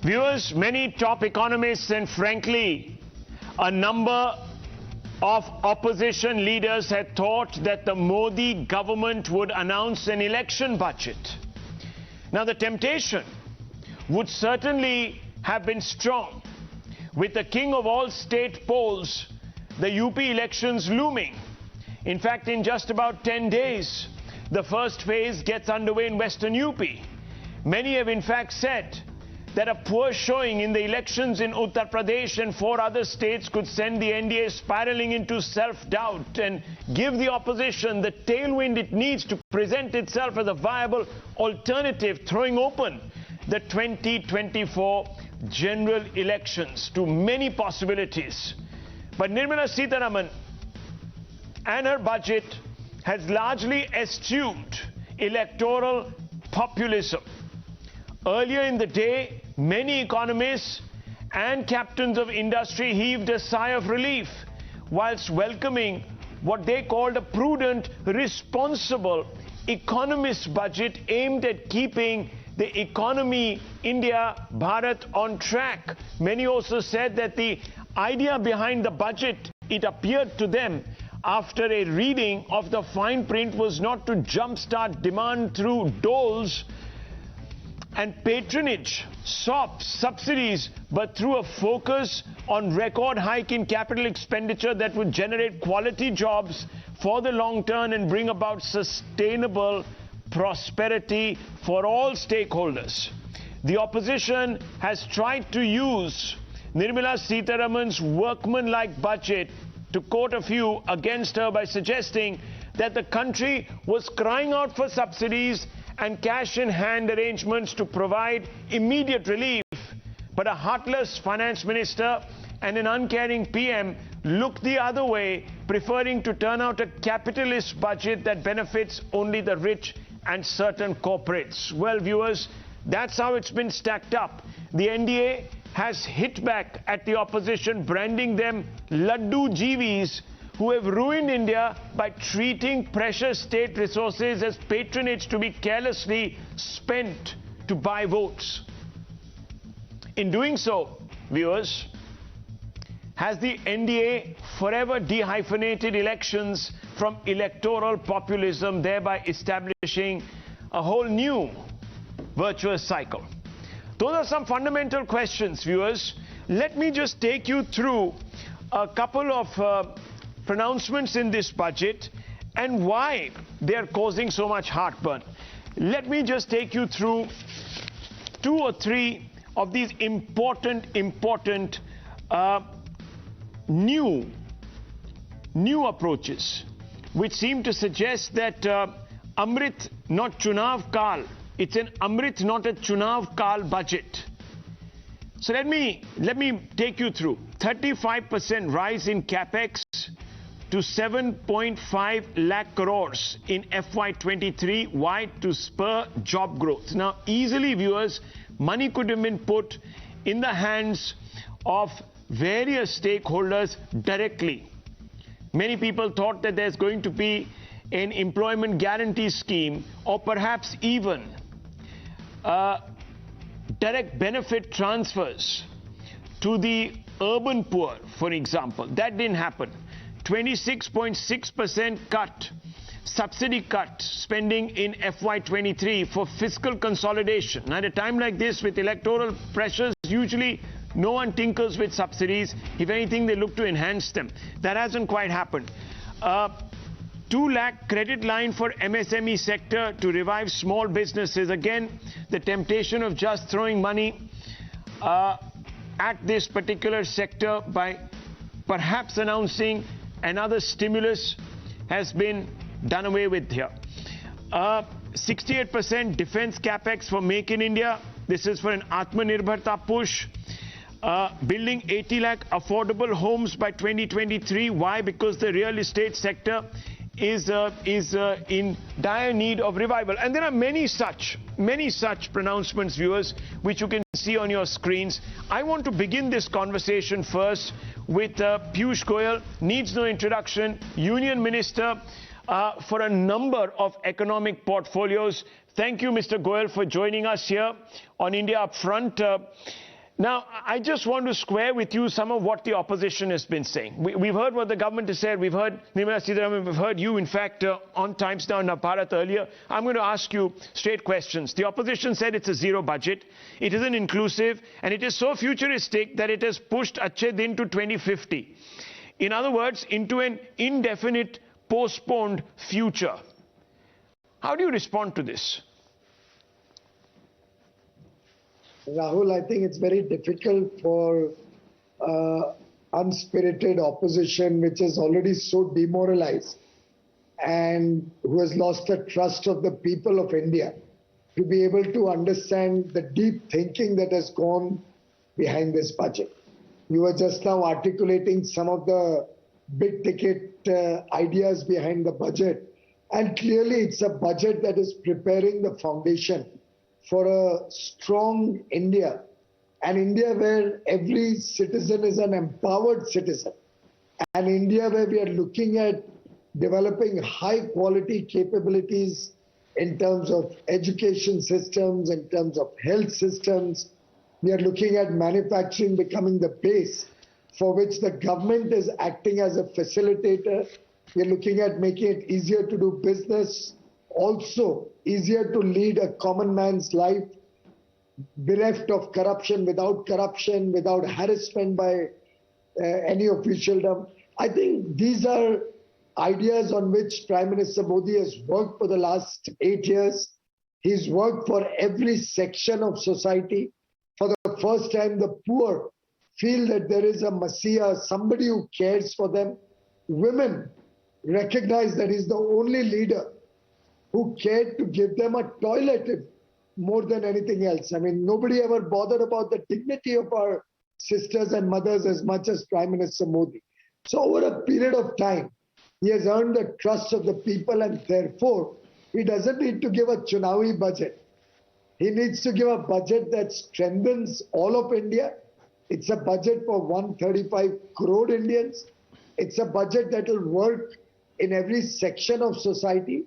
Viewers, many top economists and frankly, a number of opposition leaders had thought that the Modi government would announce an election budget. Now, the temptation would certainly have been strong, with the king of all state polls, the UP elections looming. In fact, in just about 10 days, the first phase gets underway in Western UP. Many have in fact said that a poor showing in the elections in Uttar Pradesh and 4 other states could send the NDA spiraling into self-doubt and give the opposition the tailwind it needs to present itself as a viable alternative, throwing open the 2024 general elections to many possibilities. But Nirmala Sitharaman and her budget has largely eschewed electoral populism. Earlier in the day, many economists and captains of industry heaved a sigh of relief whilst welcoming what they called a prudent, responsible economist budget aimed at keeping the economy, India, Bharat, on track. Many also said that the idea behind the budget, it appeared to them after a reading of the fine print, was not to jumpstart demand through doles and patronage, SOPs, subsidies, but through a focus on record hike in capital expenditure that would generate quality jobs for the long term and bring about sustainable prosperity for all stakeholders. The opposition has tried to use Nirmala Sitharaman's workman-like budget, to quote a few, against her by suggesting that the country was crying out for subsidies and cash-in-hand arrangements to provide immediate relief. But a heartless finance minister and an uncaring PM looked the other way, preferring to turn out a capitalist budget that benefits only the rich and certain corporates. Well, viewers, that's how it's been stacked up. The NDA has hit back at the opposition, branding them Laddu Jeevis, who have ruined India by treating precious state resources as patronage to be carelessly spent to buy votes. In doing so, viewers, has the NDA forever dehyphenated elections from electoral populism, thereby establishing a whole new virtuous cycle? Those are some fundamental questions, viewers. Let me just take you through a couple of pronouncements in this budget and why they are causing so much heartburn. Let me just take you through 2 or 3 of these important new approaches, which seem to suggest that Amrit, not Chunav Kal. It's an Amrit, not a Chunav Kal budget. So let me take you through. 35% rise in capex to 7.5 lakh crores in FY23. Why? To spur job growth. Now, easily, viewers, money could have been put in the hands of various stakeholders directly. Many people thought that there's going to be an employment guarantee scheme, or perhaps even direct benefit transfers to the urban poor, for example. That didn't happen. 26.6% cut, subsidy cut spending in FY23 for fiscal consolidation. At a time like this, with electoral pressures, usually no one tinkers with subsidies. If anything, they look to enhance them. That hasn't quite happened. 2 lakh credit line for MSME sector to revive small businesses. Again, the temptation of just throwing money at this particular sector by perhaps announcing another stimulus has been done away with here. 68% defense capex for Make in India. This is for an Atmanirbharta push. Building 80 lakh affordable homes by 2023. Why? Because the real estate sector is in dire need of revival. And there are many such pronouncements, viewers, which you can see on your screens. I want to begin this conversation first with Piyush Goyal, needs no introduction, Union Minister for a number of economic portfolios. Thank you, Mr. Goyal, for joining us here on India Upfront. Now, I just want to square with you some of what the opposition has been saying. We've heard what the government has said. We've heard Nirmala Sitharaman. We've heard you, in fact, on Times Now in Bharat earlier. I'm going to ask you straight questions. The opposition said it's a zero budget. It isn't inclusive. And it is so futuristic that it has pushed Achhe Din to 2050. In other words, into an indefinite, postponed future. How do you respond to this? Rahul, I think it's very difficult for unspirited opposition, which is already so demoralized and who has lost the trust of the people of India, to be able to understand the deep thinking that has gone behind this budget. You were just now articulating some of the big ticket ideas behind the budget. And clearly it's a budget that is preparing the foundation for a strong India, an India where every citizen is an empowered citizen, an India where we are looking at developing high quality capabilities in terms of education systems, in terms of health systems. We are looking at manufacturing becoming the base for which the government is acting as a facilitator. We are looking at making it easier to do business, also easier to lead a common man's life, bereft of corruption, without harassment by any officialdom. I think these are ideas on which Prime Minister Modi has worked for the last 8 years. He's worked for every section of society. For the first time, the poor feel that there is a messiah, somebody who cares for them. Women recognize that he's the only leader who cared to give them a toilet more than anything else. I mean, nobody ever bothered about the dignity of our sisters and mothers as much as Prime Minister Modi. So over a period of time, he has earned the trust of the people, and therefore, he doesn't need to give a Chunavi budget. He needs to give a budget that strengthens all of India. It's a budget for 135 crore Indians. It's a budget that will work in every section of society.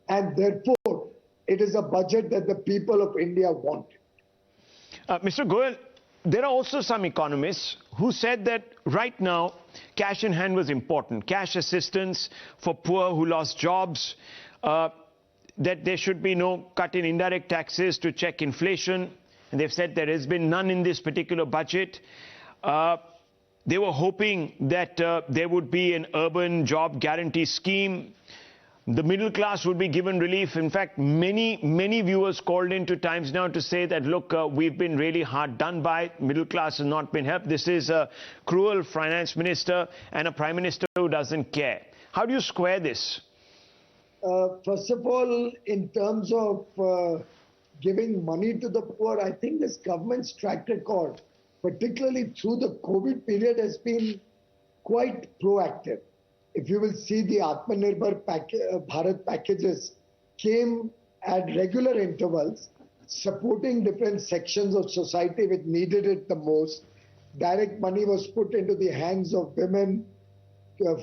And therefore, it is a budget that the people of India want. Mr. Goyal, there are also some economists who said that right now, cash in hand was important. Cash assistance for poor who lost jobs, that there should be no cut in indirect taxes to check inflation. And they've said there has been none in this particular budget. They were hoping that there would be an urban job guarantee scheme. The middle class would be given relief. In fact, many viewers called into Times Now to say that, look, we've been really hard done by. Middle class has not been helped. This is a cruel finance minister and a prime minister who doesn't care. How do you square this? First of all, in terms of giving money to the poor, I think this government's track record, particularly through the COVID period, has been quite proactive. If you will see, the Atmanirbhar Bharat packages came at regular intervals, supporting different sections of society which needed it the most. Direct money was put into the hands of women.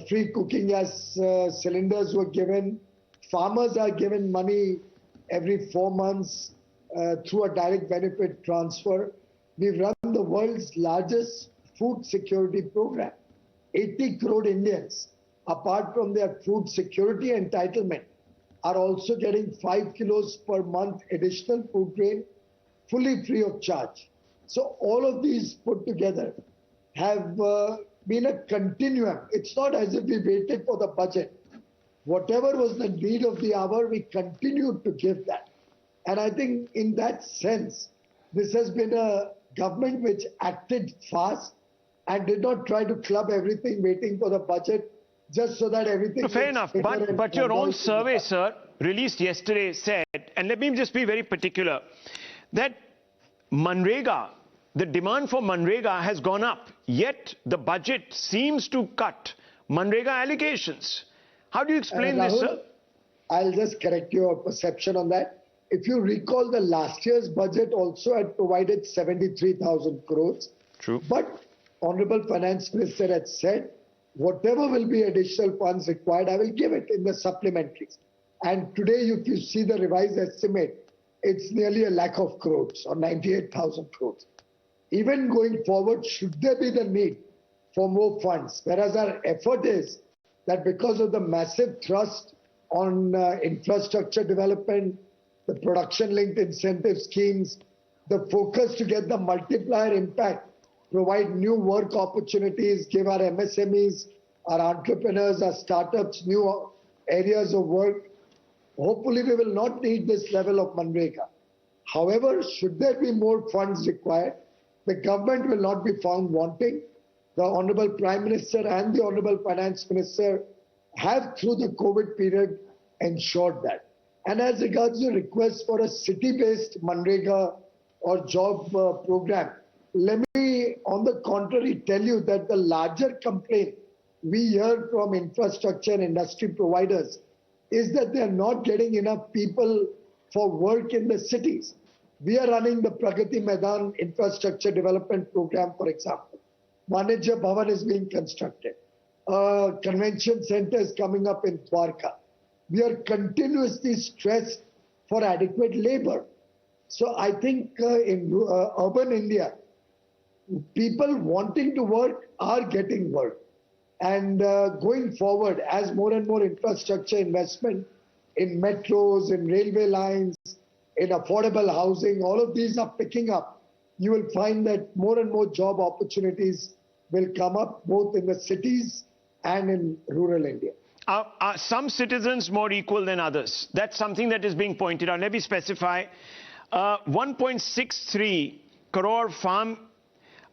Free cooking gas cylinders were given. Farmers are given money every 4 months through a direct benefit transfer. We've run the world's largest food security program. 80 crore Indians, apart from their food security entitlement, are also getting 5 kilos per month additional food grain, fully free of charge. So all of these put together have been a continuum. It's not as if we waited for the budget. Whatever was the need of the hour, we continued to give that. And I think in that sense, this has been a government which acted fast and did not try to club everything waiting for the budget just so that everything... Fair enough, but your own survey, sir, released yesterday said, and let me just be very particular, that Manrega, the demand for Manrega has gone up, yet the budget seems to cut Manrega allocations. How do you explain Rahul, this, sir? I'll just correct your perception on that. If you recall, the last year's budget also had provided 73,000 crores. True. But Honorable Finance Minister had said, whatever will be additional funds required, I will give it in the supplementaries. And today, if you see the revised estimate, it's nearly 1 lakh of crores or 98,000 crores. even going forward, should there be the need for more funds? Whereas our effort is that because of the massive thrust on infrastructure development, the production-linked incentive schemes, the focus to get the multiplier impact, provide new work opportunities, give our MSMEs, our entrepreneurs, our startups new areas of work. Hopefully, we will not need this level of Manrega. However, should there be more funds required, the government will not be found wanting. The Honorable Prime Minister and the Honorable Finance Minister have, through the COVID period, ensured that. And as regards the request for a city-based Manrega or job program, let me, on the contrary, tell you that the larger complaint we hear from infrastructure and industry providers is that they are not getting enough people for work in the cities. We are running the Pragati Maidan infrastructure development program, for example. Manija Bhavan is being constructed. Convention center is coming up in Dwarka. We are continuously stressed for adequate labor. So I think in urban India, people wanting to work are getting work. And going forward, as more and more infrastructure investment in metros, in railway lines, in affordable housing, all of these are picking up. You will find that more and more job opportunities will come up both in the cities and in rural India. Are some citizens more equal than others? That's something that is being pointed out. Let me specify. 1.63 crore farm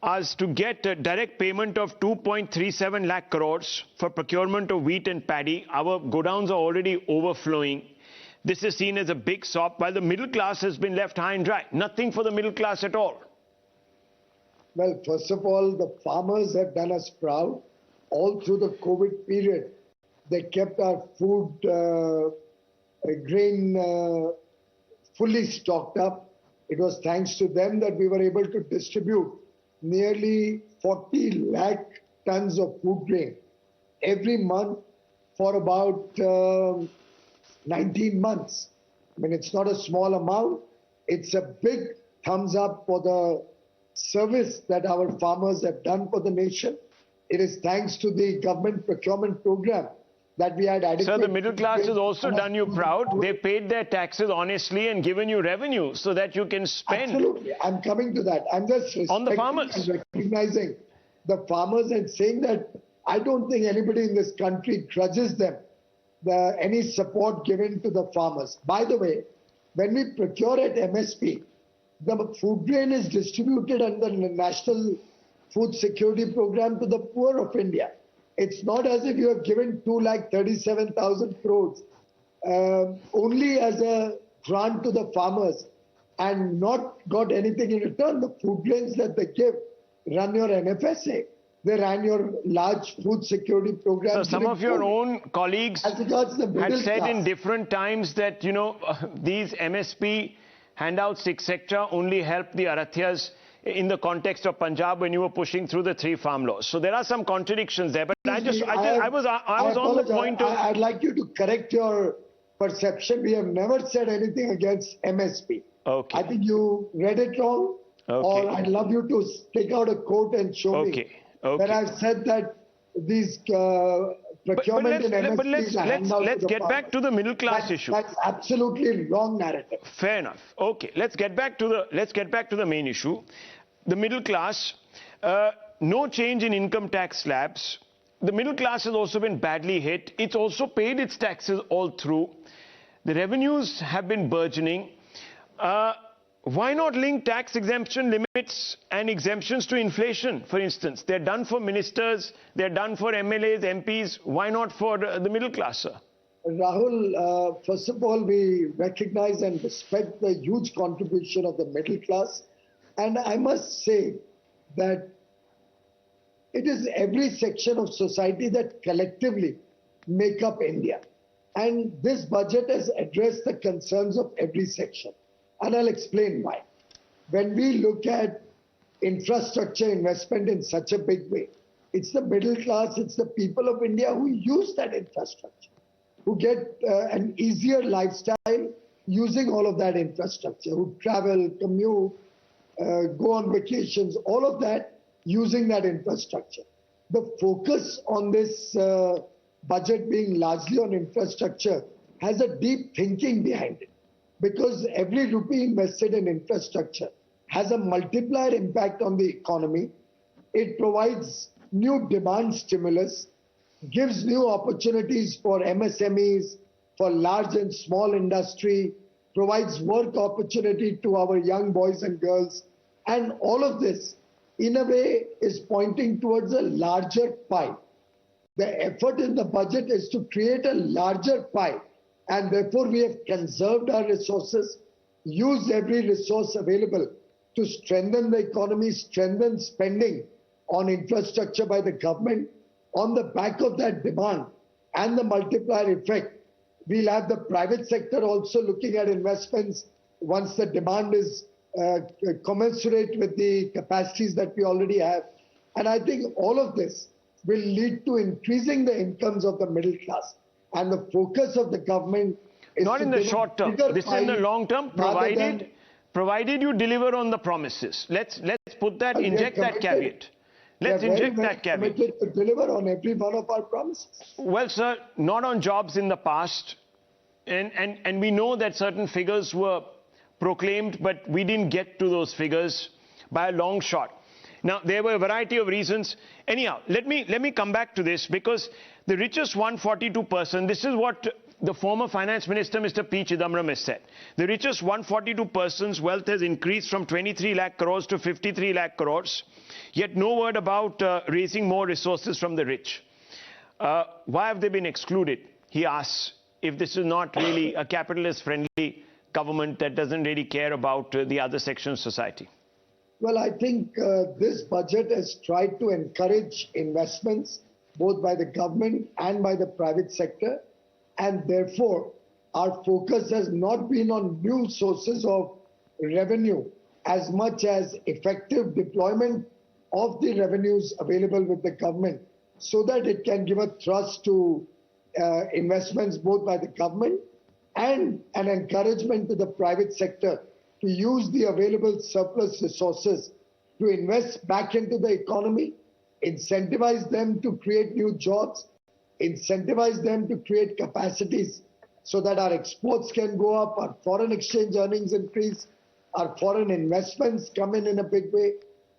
as to get a direct payment of 2.37 lakh crores for procurement of wheat and paddy. Our godowns are already overflowing. This is seen as a big sop, while the middle class has been left high and dry. Nothing for the middle class at all. Well, first of all, the farmers have done us proud. All through the COVID period, they kept our food grain fully stocked up. It was thanks to them that we were able to distribute nearly 40 lakh tons of food grain every month for about 19 months. I mean, it's not a small amount. It's a big thumbs up for the service that our farmers have done for the nation. It is thanks to the government procurement program that we had adequate... So the middle class has also done you proud. They paid their taxes honestly and given you revenue so that you can spend. Absolutely. I'm coming to that. I'm just on the farmers, and recognizing the farmers and saying that I don't think anybody in this country grudges them any support given to the farmers. By the way, when we procure at MSP, the food grain is distributed under the National Food Security Program to the poor of India. It's not as if you have given 2,37,000 crores only as a grant to the farmers and not got anything in return. The food grains that they give run your NFSA. They ran your large food security program. So some of your own colleagues had said in different times that, you know, these MSP handouts, etc., only help the Arathyas in the context of Punjab when you were pushing through the 3 farm laws. So there are some contradictions there. But I was on the point of... I'd like you to correct your perception. We have never said anything against MSP. Okay. I think you read it wrong. Okay. Or I'd love you to take out a quote and show me. Okay. Where I've said that these procurement and MSPs let's get back to the middle class issue. That's absolutely wrong narrative. Fair enough. Okay, let's get back to the main issue. The middle class, no change in income tax slabs. The middle class has also been badly hit. It's also paid its taxes all through. The revenues have been burgeoning. Why not link tax exemption limits and exemptions to inflation, for instance? They're done for ministers, they're done for MLAs, MPs. Why not for the middle class, sir? Rahul, first of all, we recognize and respect the huge contribution of the middle class. And I must say that it is every section of society that collectively make up India. And this budget has addressed the concerns of every section. And I'll explain why. When we look at infrastructure investment in such a big way, it's the middle class, it's the people of India who use that infrastructure, who get an easier lifestyle using all of that infrastructure, who travel, commute, go on vacations, all of that using that infrastructure. The focus on this budget being largely on infrastructure has a deep thinking behind it, because every rupee invested in infrastructure has a multiplier impact on the economy. It provides new demand stimulus, gives new opportunities for MSMEs, for large and small industry, provides work opportunity to our young boys and girls. And all of this, in a way, is pointing towards a larger pie. The effort in the budget is to create a larger pie. And therefore, we have conserved our resources, used every resource available to strengthen the economy, strengthen spending on infrastructure by the government. On the back of that demand and the multiplier effect, we'll have the private sector also looking at investments once the demand is commensurate with the capacities that we already have. And I think all of this will lead to increasing the incomes of the middle class. And the focus of the government is not in the short term. This is in the long term, provided you deliver on the promises. Let's put that, inject that caveat. Let's inject that caveat. Committed to deliver on every one of our promises. Well, sir, not on jobs in the past. And we know that certain figures were proclaimed, but we didn't get to those figures by a long shot. Now, there were a variety of reasons. Anyhow, let me come back to this, because the richest 142%, this is what the former finance minister, Mr. P. Chidambaram, has said. The richest 142%'s wealth has increased from 23 lakh crores to 53 lakh crores, yet no word about raising more resources from the rich. Why have they been excluded? He asks, if this is not really a capitalist-friendly government that doesn't really care about the other sections of society. Well, I think this budget has tried to encourage investments both by the government and by the private sector. And therefore, our focus has not been on new sources of revenue as much as effective deployment of the revenues available with the government, so that it can give a thrust to investments both by the government and an encouragement to the private sector to use the available surplus resources to invest back into the economy, incentivize them to create new jobs, incentivize them to create capacities so that our exports can go up, our foreign exchange earnings increase, our foreign investments come in a big way.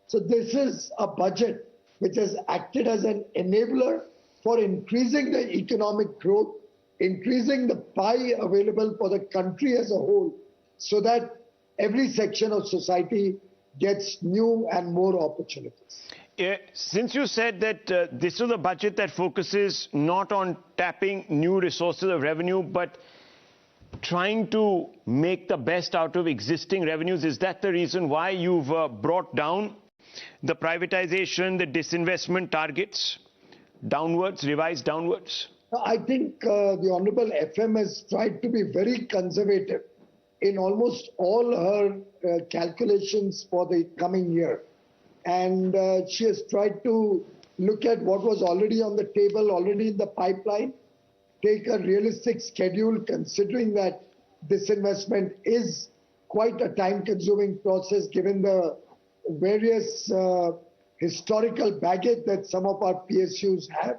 So this is a budget which has acted as an enabler for increasing the economic growth, increasing the pie available for the country as a whole, so that every section of society gets new and more opportunities. Since you said that this is a budget that focuses not on tapping new resources of revenue, but trying to make the best out of existing revenues, is that the reason why you've brought down the privatization, the disinvestment targets downwards, revised downwards? I think the Honorable FM has tried to be very conservative in almost all her calculations for the coming year. And she has tried to look at what was already on the table, already in the pipeline, take a realistic schedule, considering that this investment is quite a time-consuming process given the various historical baggage that some of our PSUs have.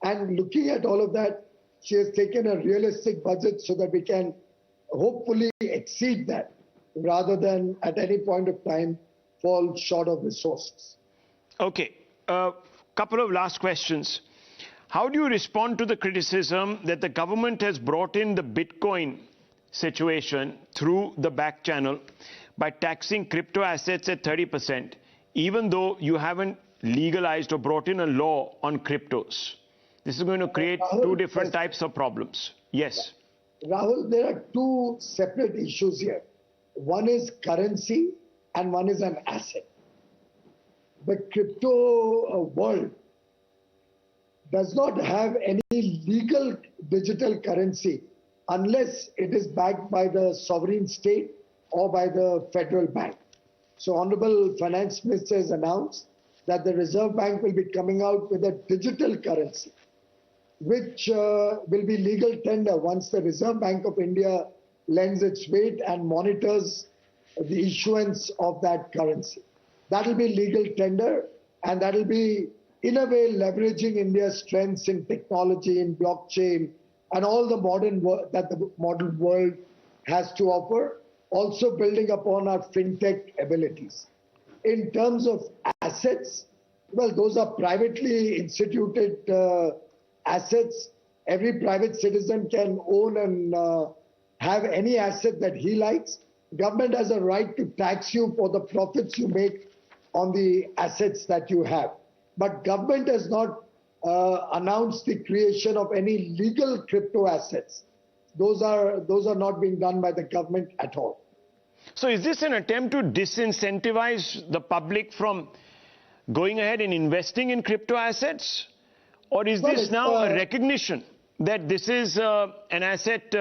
And looking at all of that, she has taken a realistic budget so that we can hopefully exceed that, rather than at any point of time fall short of resources. Okay, couple of last questions. How do you respond to the criticism that the government has brought in the Bitcoin situation through the back channel by taxing crypto assets at 30%, even though you haven't legalized or brought in a law on cryptos? This is going to create two different types of problems. Yes. Rahul, there are two separate issues here. One is currency and one is an asset. The crypto world does not have any legal digital currency unless it is backed by the sovereign state or by the federal bank. So Honorable Finance Minister has announced that the Reserve Bank will be coming out with a digital currency, which will be legal tender once the Reserve Bank of India lends its weight and monitors the issuance of that currency. That will be legal tender, and that will be, in a way, leveraging India's strengths in technology, in blockchain, and all the modern that the modern world has to offer, also building upon our fintech abilities. In terms of assets, well, those are privately instituted assets. Every private citizen can own and have any asset that he likes. Government has a right to tax you for the profits you make on the assets that you have. But government has not announced the creation of any legal crypto assets. Those are not being done by the government at all. So is this an attempt to disincentivize the public from going ahead and investing in crypto assets? Or is this now a recognition that this is an asset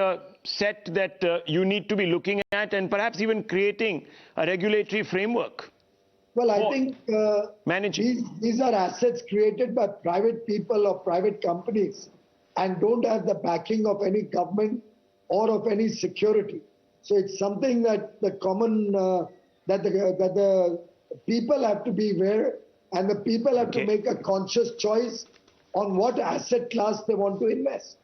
set that you need to be looking at, and perhaps even creating a regulatory framework? Well, I think these are assets created by private people or private companies and don't have the backing of any government or of any security. So it's something that the common, that the people have to be aware, and the people have to make a conscious choice on what asset class they want to invest.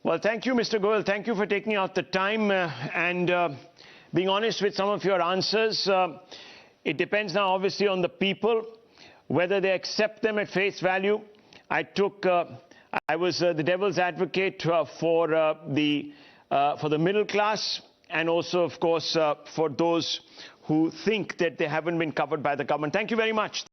Well, thank you, Mr. Goyal. Thank you for taking out the time and being honest with some of your answers. It depends now, obviously, on the people, whether they accept them at face value. I was the devil's advocate for the middle class, and also, of course, for those who think that they haven't been covered by the government. Thank you very much.